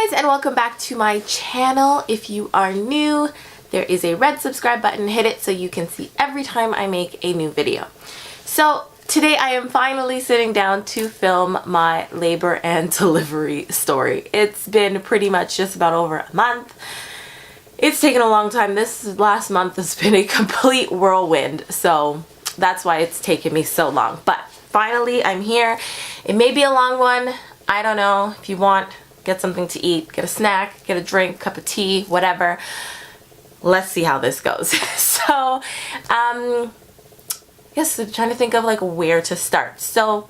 guys, and welcome back to my channel. If you are new, there is a red subscribe button. Hit it so you can see every time I make a new video. So today I am finally sitting down to film my labor and delivery story. It's been pretty much just about over a month. It's taken a long time. This last month has been a complete whirlwind, so that's why it's taken me so long. But finally I'm here. It may be a long one. I don't know. If you want, get something to eat, get a snack, get a drink, cup of tea, whatever. Let's see how this goes. So, yes, I'm trying to think of like where to start. So,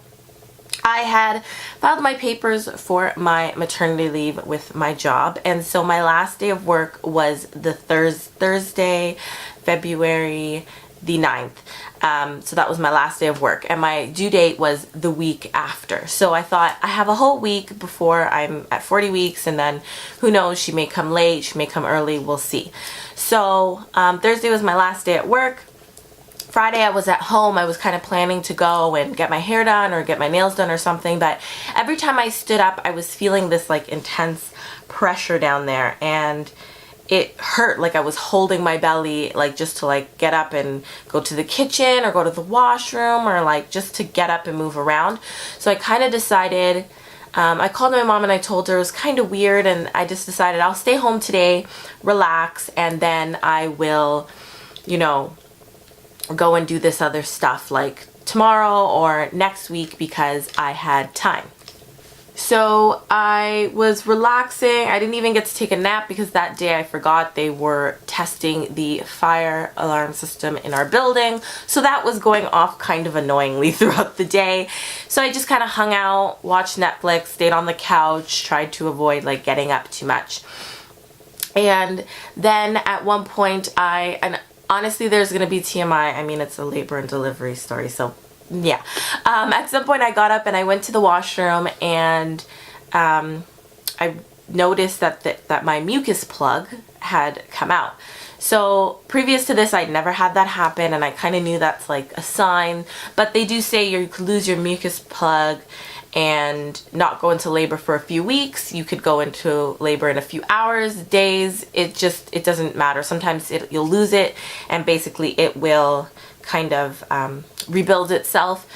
I had filed my papers for my maternity leave with my job, and so my last day of work was the Thursday, February the 9th. So that was my last day of work, and my due date was the week after. So I thought I have a whole week before I'm at 40 weeks, and then who knows, she may come late, she may come early, we'll see. So Thursday was my last day at work. Friday I was at home. I was kind of planning to go and get my hair done or get my nails done or something, but every time I stood up I was feeling this like intense pressure down there, and it hurt, like I was holding my belly, like just to like get up and go to the kitchen or go to the washroom, or like just to get up and move around. So I kind of decided, I called my mom and I told her it was kind of weird, and I just decided I'll stay home today, relax, and then I will, you know, go and do this other stuff like tomorrow or next week because I had time. So I was relaxing. I didn't even get to take a nap because that day I forgot they were testing the fire alarm system in our building. So that was going off kind of annoyingly throughout the day. So I just kind of hung out, watched Netflix, stayed on the couch, tried to avoid like getting up too much. And then at one point and honestly there's going to be TMI. I mean, it's a labor and delivery story, so yeah. At some point I got up and I went to the washroom, and I noticed that my mucus plug had come out. So previous to this I'd never had that happen, and I kind of knew that's like a sign, but they do say you could lose your mucus plug and not go into labor for a few weeks. You could go into labor in a few hours, days. It doesn't matter. Sometimes you'll lose it, and basically it will kind of rebuild itself.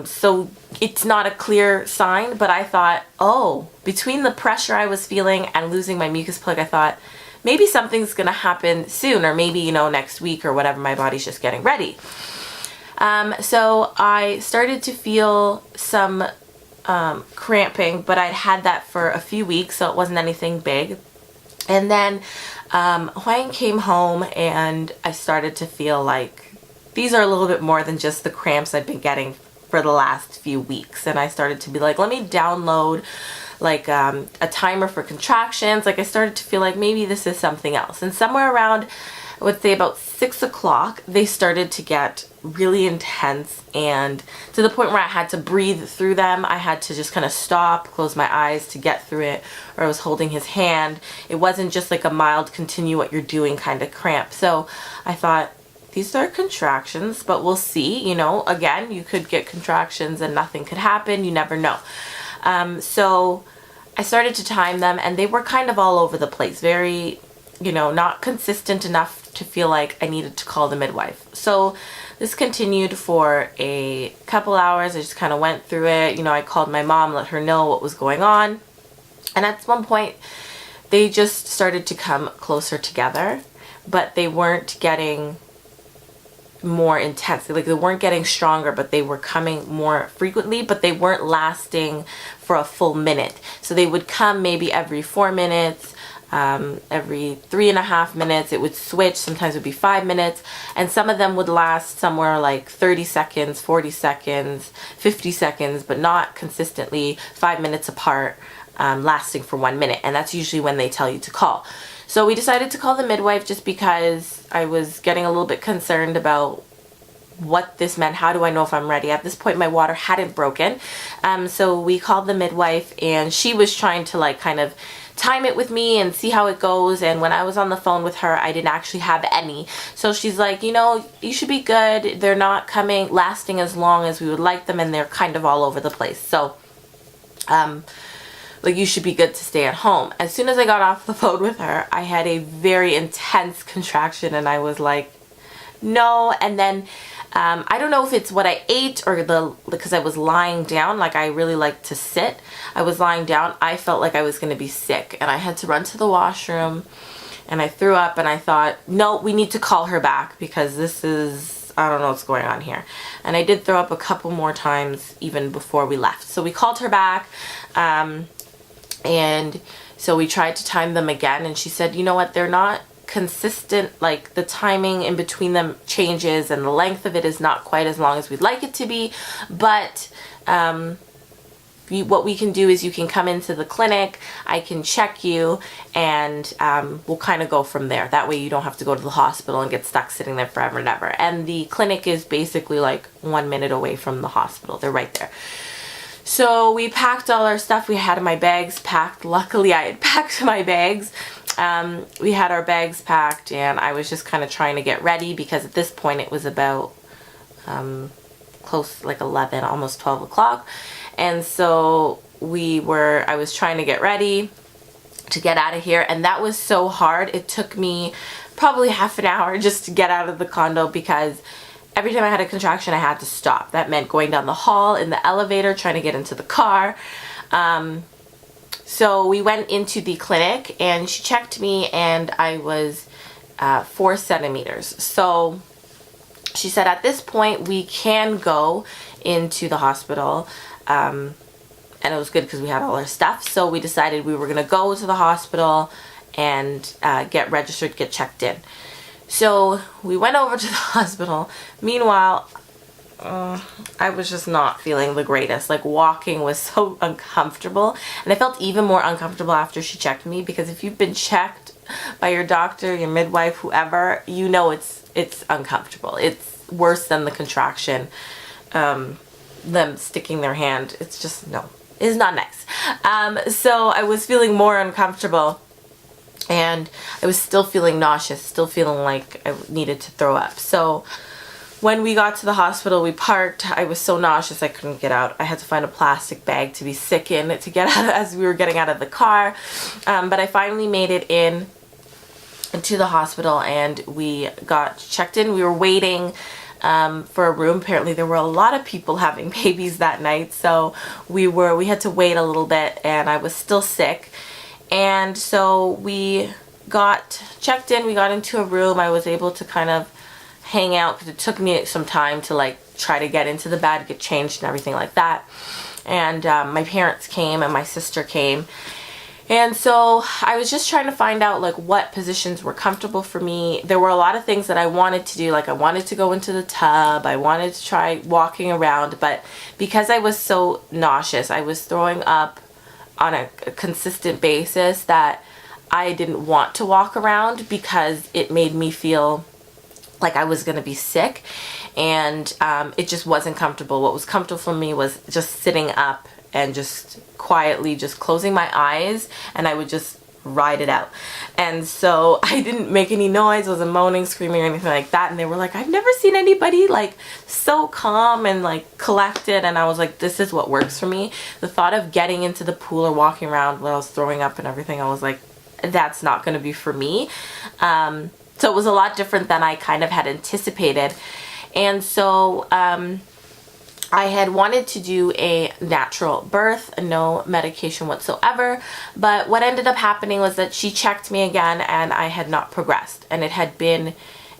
So it's not a clear sign, but I thought, oh, between the pressure I was feeling and losing my mucus plug, I thought maybe something's gonna happen soon, or maybe, you know, next week or whatever. My body's just getting ready. So I started to feel some cramping, but I'd had that for a few weeks, so it wasn't anything big. And then Hwang came home, and I started to feel like these are a little bit more than just the cramps I've been getting for the last few weeks. And I started to be like, let me download like a timer for contractions. Like I started to feel like maybe this is something else. And somewhere around, I would say about 6 o'clock, they started to get really intense, and to the point where I had to breathe through them. I had to just kind of stop, close my eyes to get through it, or I was holding his hand. It wasn't just like a mild continue what you're doing kind of cramp. So I thought, these are contractions, but we'll see. You know, again, you could get contractions and nothing could happen. You never know. So I started to time them, and they were kind of all over the place. Very, you know, not consistent enough to feel like I needed to call the midwife. So this continued for a couple hours. I just kind of went through it. You know, I called my mom, let her know what was going on. And at one point, they just started to come closer together, but they weren't getting more intense. Like they weren't getting stronger, but they were coming more frequently, but they weren't lasting for a full minute. So they would come maybe every 4 minutes, every 3.5 minutes. It would switch. Sometimes it would be 5 minutes, and some of them would last somewhere like 30 seconds, 40 seconds, 50 seconds, but not consistently 5 minutes apart, lasting for 1 minute. And that's usually when they tell you to call. So we decided to call the midwife just because I was getting a little bit concerned about what this meant. How do I know if I'm ready? At this point, my water hadn't broken. So we called the midwife, and she was trying to like kind of time it with me and see how it goes. And when I was on the phone with her, I didn't actually have any. So she's like, you know, you should be good. They're not lasting as long as we would like them, and they're kind of all over the place. So like, you should be good to stay at home. As soon as I got off the phone with her, I had a very intense contraction, and I was like, no. And then I don't know if it's what I ate or because I was lying down. Like, I really like to sit. I was lying down. I felt like I was going to be sick, and I had to run to the washroom, and I threw up, and I thought, no, we need to call her back because this is, I don't know what's going on here. And I did throw up a couple more times even before we left. So we called her back, and so we tried to time them again, and she said, you know what, they're not consistent, like the timing in between them changes and the length of it is not quite as long as we'd like it to be, but what we can do is you can come into the clinic, I can check you, and we'll kind of go from there. That way you don't have to go to the hospital and get stuck sitting there forever and ever. And the clinic is basically like 1 minute away from the hospital. They're right there. So we packed all our stuff. We had my bags packed. Luckily I had packed my bags. We had our bags packed, and I was just kind of trying to get ready because at this point it was about close, like 11, almost 12 o'clock. And so I was trying to get ready to get out of here, and that was so hard. It took me probably half an hour just to get out of the condo because every time I had a contraction I had to stop. That meant going down the hall in the elevator, trying to get into the car. So we went into the clinic, and she checked me, and I was 4 centimeters. So she said at this point we can go into the hospital. And it was good because we had all our stuff. So we decided we were going to go to the hospital and get registered, get checked in. So we went over to the hospital. Meanwhile, I was just not feeling the greatest. Like, walking was so uncomfortable, and I felt even more uncomfortable after she checked me, because if you've been checked by your doctor, your midwife, whoever, you know it's uncomfortable. It's worse than the contraction. Them sticking their hand, it's just, no, it's not nice. So I was feeling more uncomfortable, and I was still feeling nauseous, still feeling like I needed to throw up. So when we got to the hospital, we parked. I was so nauseous I couldn't get out. I had to find a plastic bag to be sick in to get out as we were getting out of the car. But I finally made it into the hospital, and we got checked in. We were waiting for a room. Apparently there were a lot of people having babies that night, so we had to wait a little bit, and I was still sick. And so we got checked in, we got into a room. I was able to kind of hang out because it took me some time to like try to get into the bed, get changed and everything like that. And my parents came and my sister came. And so I was just trying to find out like what positions were comfortable for me. There were a lot of things that I wanted to do. Like, I wanted to go into the tub. I wanted to try walking around. But because I was so nauseous, I was throwing up on a consistent basis, that I didn't want to walk around because it made me feel like I was going to be sick. And it just wasn't comfortable. What was comfortable for me was just sitting up and just quietly just closing my eyes, and I would just ride it out. And so I didn't make any noise, wasn't moaning, screaming, or anything like that. And they were like, I've never seen anybody like so calm and like collected. And I was like, this is what works for me. The thought of getting into the pool or walking around when I was throwing up and everything, I was like, that's not going to be for me. So it was a lot different than I kind of had anticipated. And so I had wanted to do a natural birth, no medication whatsoever, but what ended up happening was that she checked me again, and I had not progressed, and it had been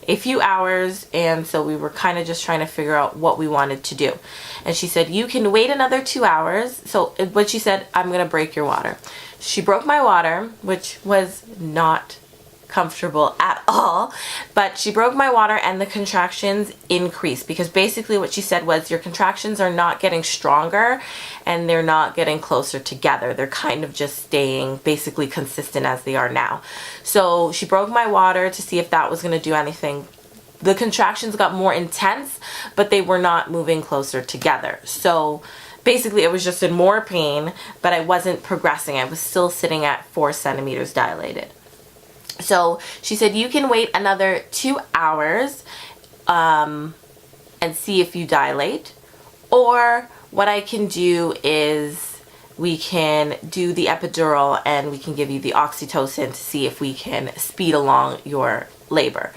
a few hours, and so we were kind of just trying to figure out what we wanted to do. And she said, you can wait another 2 hours. So what she said, I'm going to break your water. She broke my water, which was not comfortable at all, but she broke my water, and the contractions increased, because basically what she said was, your contractions are not getting stronger and they're not getting closer together. They're kind of just staying basically consistent as they are now. So she broke my water to see if that was going to do anything. The contractions got more intense, but they were not moving closer together. So basically it was just in more pain, but I wasn't progressing. I was still sitting at 4 centimeters dilated. So she said, you can wait another 2 hours and see if you dilate, or what I can do is we can do the epidural and we can give you the oxytocin to see if we can speed along your labor.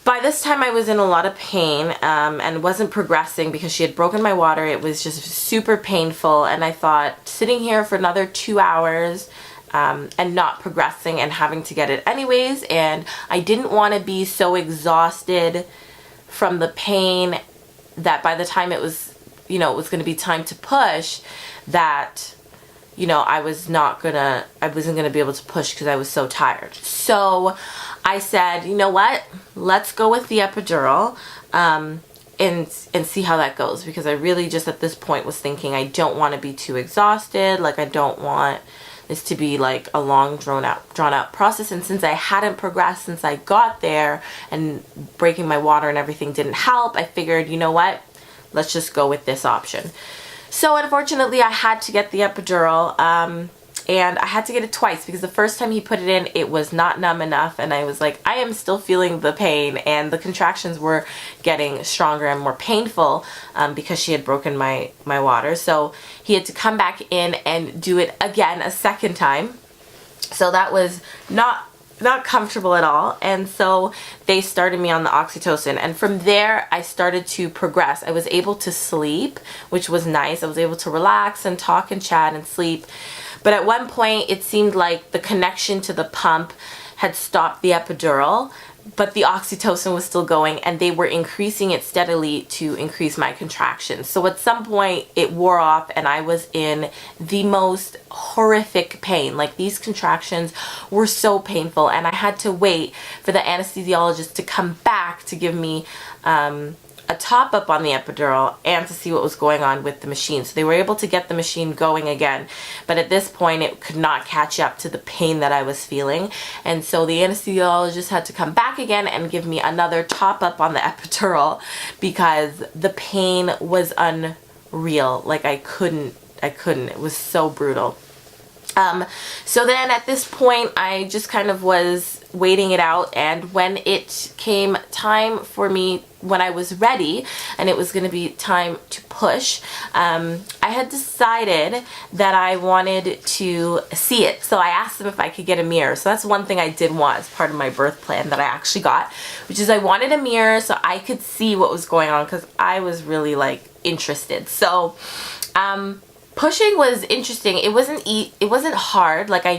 By this time I was in a lot of pain and wasn't progressing because she had broken my water. It was just super painful, and I thought sitting here for another 2 hours and not progressing and having to get it anyways, and I didn't want to be so exhausted from the pain that by the time it was, you know, it was going to be time to push, that, you know, I wasn't going to be able to push because I was so tired. So I said, you know what, let's go with the epidural and see how that goes, because I really just at this point was thinking I don't want to be too exhausted. Like, I don't want this to be like a long drawn out process, and since I hadn't progressed since I got there and breaking my water and everything didn't help, I figured, you know what, let's just go with this option. So unfortunately I had to get the epidural, and I had to get it twice because the first time he put it in, it was not numb enough, and I was like, I am still feeling the pain, and the contractions were getting stronger and more painful because she had broken my water. So he had to come back in and do it again a second time. So that was not comfortable at all, and so they started me on the oxytocin, and from there I started to progress. I was able to sleep, which was nice. I was able to relax and talk and chat and sleep. But at one point it seemed like the connection to the pump had stopped the epidural, but the oxytocin was still going, and they were increasing it steadily to increase my contractions. So at some point it wore off and I was in the most horrific pain. Like, these contractions were so painful, and I had to wait for the anesthesiologist to come back to give me a top up on the epidural and to see what was going on with the machine. So they were able to get the machine going again, but at this point it could not catch up to the pain that I was feeling, and so the anesthesiologist had to come back again and give me another top up on the epidural because the pain was unreal. Like, I couldn't, it was so brutal. So then at this point I just kind of was waiting it out, and when it came time for me, when I was ready and it was going to be time to push, I had decided that I wanted to see it. So I asked them if I could get a mirror. So that's one thing I did want as part of my birth plan that I actually got, which is I wanted a mirror so I could see what was going on, because I was really like interested. So pushing was interesting. It wasn't hard. Like, I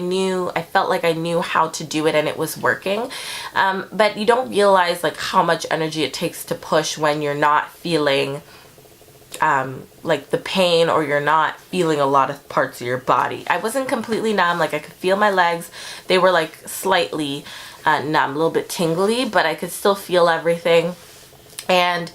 felt like I knew how to do it and it was working. But you don't realize like how much energy it takes to push when you're not feeling like the pain, or you're not feeling a lot of parts of your body. I wasn't completely numb. Like, I could feel my legs. They were like slightly numb, a little bit tingly, but I could still feel everything. And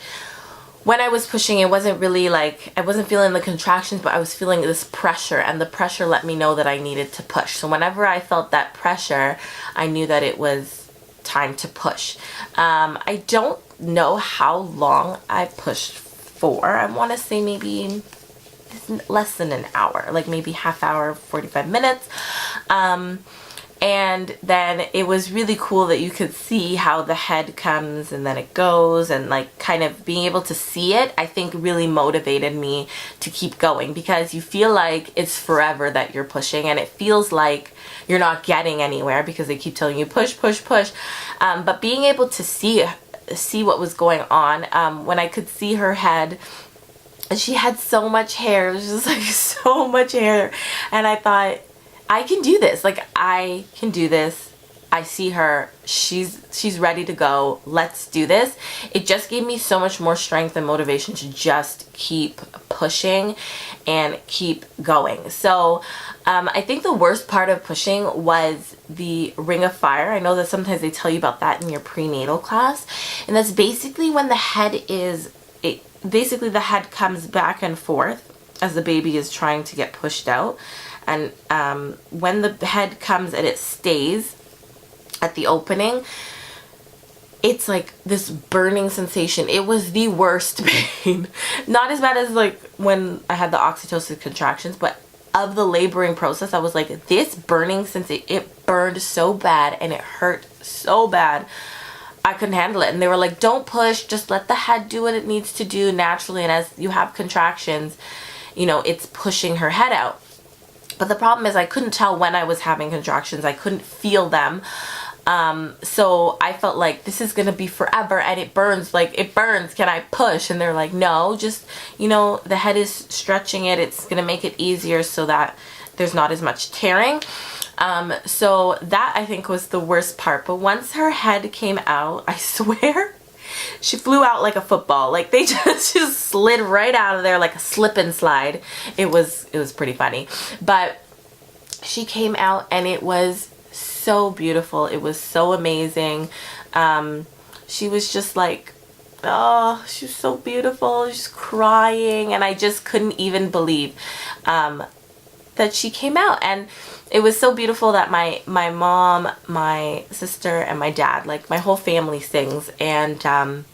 when I was pushing, it wasn't really like, I wasn't feeling the contractions, but I was feeling this pressure, and the pressure let me know that I needed to push. So whenever I felt that pressure, I knew that it was time to push. I don't know how long I pushed for. I want to say maybe less than an hour, like maybe half hour, 45 minutes. And then it was really cool that you could see how the head comes and then it goes, and like kind of being able to see it, I think really motivated me to keep going, because you feel like it's forever that you're pushing, and it feels like you're not getting anywhere because they keep telling you push, push, push. But being able to see what was going on, when I could see her head, and she had so much hair, it was just like so much hair, and I thought, I can do this. Like, I can do this. I see her. She's ready to go. Let's do this. It just gave me so much more strength and motivation to just keep pushing and keep going. So I think the worst part of pushing was the ring of fire. I know that sometimes they tell you about that in your prenatal class, and that's basically when the head basically the head comes back and forth as the baby is trying to get pushed out. And when the head comes and it stays at the opening, it's like this burning sensation. It was the worst pain. Not as bad as like when I had the oxytocin contractions, but of the laboring process, I was like, this burning sensation, it burned so bad and it hurt so bad. I couldn't handle it. And they were like, don't push, just let the head do what it needs to do naturally. And as you have contractions, you know, it's pushing her head out. But the problem is I couldn't tell when I was having contractions. I couldn't feel them. So I felt like this is going to be forever and it burns. Like, it burns. Can I push? And they're like, no, just, you know, the head is stretching it. It's going to make it easier so that there's not as much tearing. So that I think was the worst part. But once her head came out, I swear, she flew out like a football. Like, they just slid right out of there like a slip and slide. It was pretty funny. But she came out and it was so beautiful. It was so amazing. She was just like, oh, she was so beautiful, just crying, and I just couldn't even believe that she came out. And it was so beautiful that my mom, my sister, and my dad, like my whole family sings, and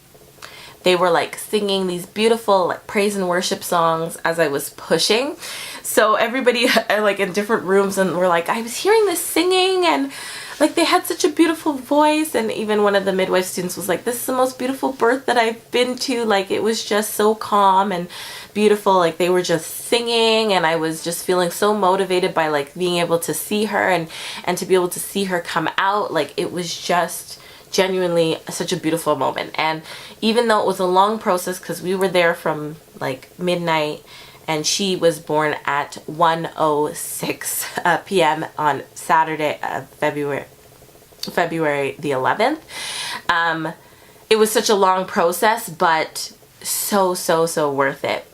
they were like singing these beautiful like praise and worship songs as I was pushing. So everybody like in different rooms and were like, I was hearing this singing, and like they had such a beautiful voice. And even one of the midwife students was like, this is the most beautiful birth that I've been to. Like, it was just so calm and beautiful. Like, they were just singing, and I was just feeling so motivated by like being able to see her and to be able to see her come out. Like, it was just genuinely such a beautiful moment. And even though it was a long process, because we were there from like midnight, and she was born at 1:06 p.m. on Saturday, February the 11th. It was such a long process, but so worth it.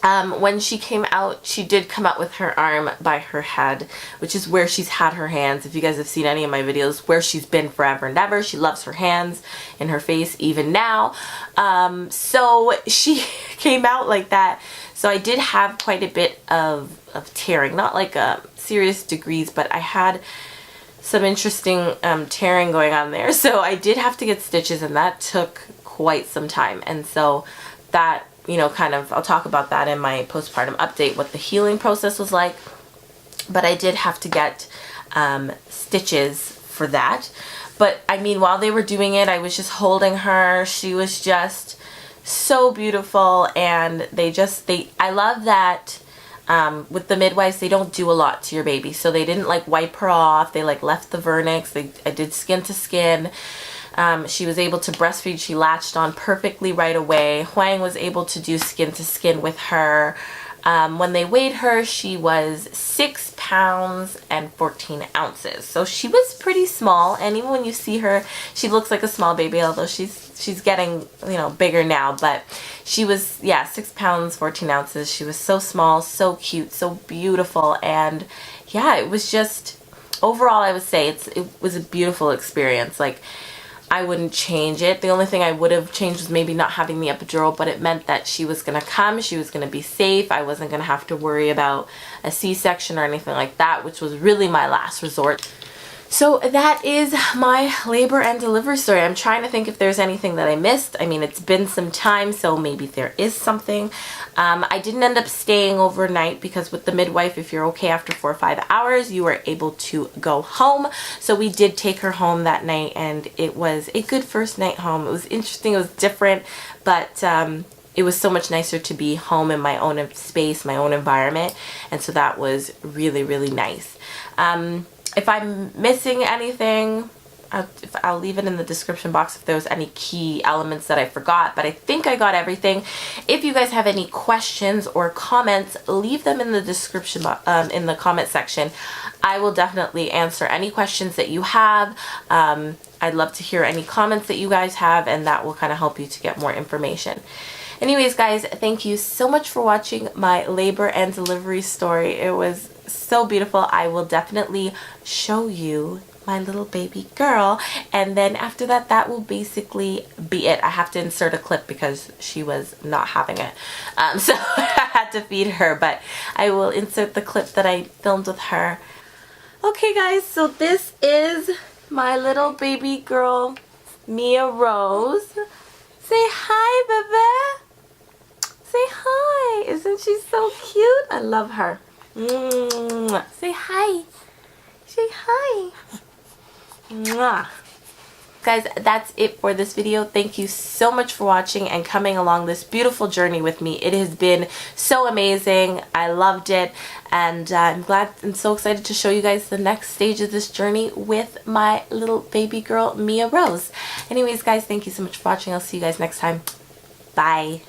When she came out, she did come out with her arm by her head, which is where she's had her hands. If you guys have seen any of my videos, where she's been forever and ever. She loves her hands and her face even now. So she came out like that. So I did have quite a bit of tearing, not like serious degrees, but I had some interesting tearing going on there. So I did have to get stitches, and that took quite some time. And so that, you know, kind of, I'll talk about that in my postpartum update, what the healing process was like. But I did have to get stitches for that. But I mean, while they were doing it, I was just holding her. She was just so beautiful. And I love that with the midwives, they don't do a lot to your baby. So they didn't like wipe her off. They like left the vernix. I did skin to skin. She was able to breastfeed. She latched on perfectly right away. Huang was able to do skin to skin with her. When they weighed her, she was 6 pounds and 14 ounces. So she was pretty small, and even when you see her, she looks like a small baby, although she's getting, you know, bigger now. But she was, yeah, 6 pounds, 14 ounces. She was so small, so cute, so beautiful. And yeah, it was just, overall, I would say it was a beautiful experience. Like, I wouldn't change it. The only thing I would have changed was maybe not having the epidural, but it meant that she was going to come, she was going to be safe. I wasn't going to have to worry about a C-section or anything like that, which was really my last resort. So that is my labor and delivery story. I'm trying to think if there's anything that I missed. I mean, it's been some time, so maybe there is something. I didn't end up staying overnight because with the midwife, if you're okay after 4 or 5 hours, you are able to go home. So we did take her home that night, and it was a good first night home. It was interesting, it was different, but it was so much nicer to be home in my own space, my own environment, and so that was really, really nice. If I'm missing anything, I'll leave it in the description box if there was any key elements that I forgot, but I think I got everything. If you guys have any questions or comments, leave them in the description, in the comment section. I will definitely answer any questions that you have. I'd love to hear any comments that you guys have, and that will kind of help you to get more information. Anyways, guys, thank you so much for watching my labor and delivery story. It was so beautiful. I will definitely show you my little baby girl, and then after that, that will basically be it. I have to insert a clip because she was not having it, so I had to feed her, but I will insert the clip that I filmed with her. Okay, guys, so this is my little baby girl, Mia Rose. Say hi, baby. Say hi. Isn't she so cute? I love her. Mwah. Say hi. Say hi. Mwah. guys, that's it for this video. Thank you so much for watching and coming along this beautiful journey with me. It has been so amazing. I loved it, and I'm glad and so excited to show you guys the next stage of this journey with my little baby girl, Mia Rose. Anyways, guys, thank you so much for watching. I'll see you guys next time. Bye.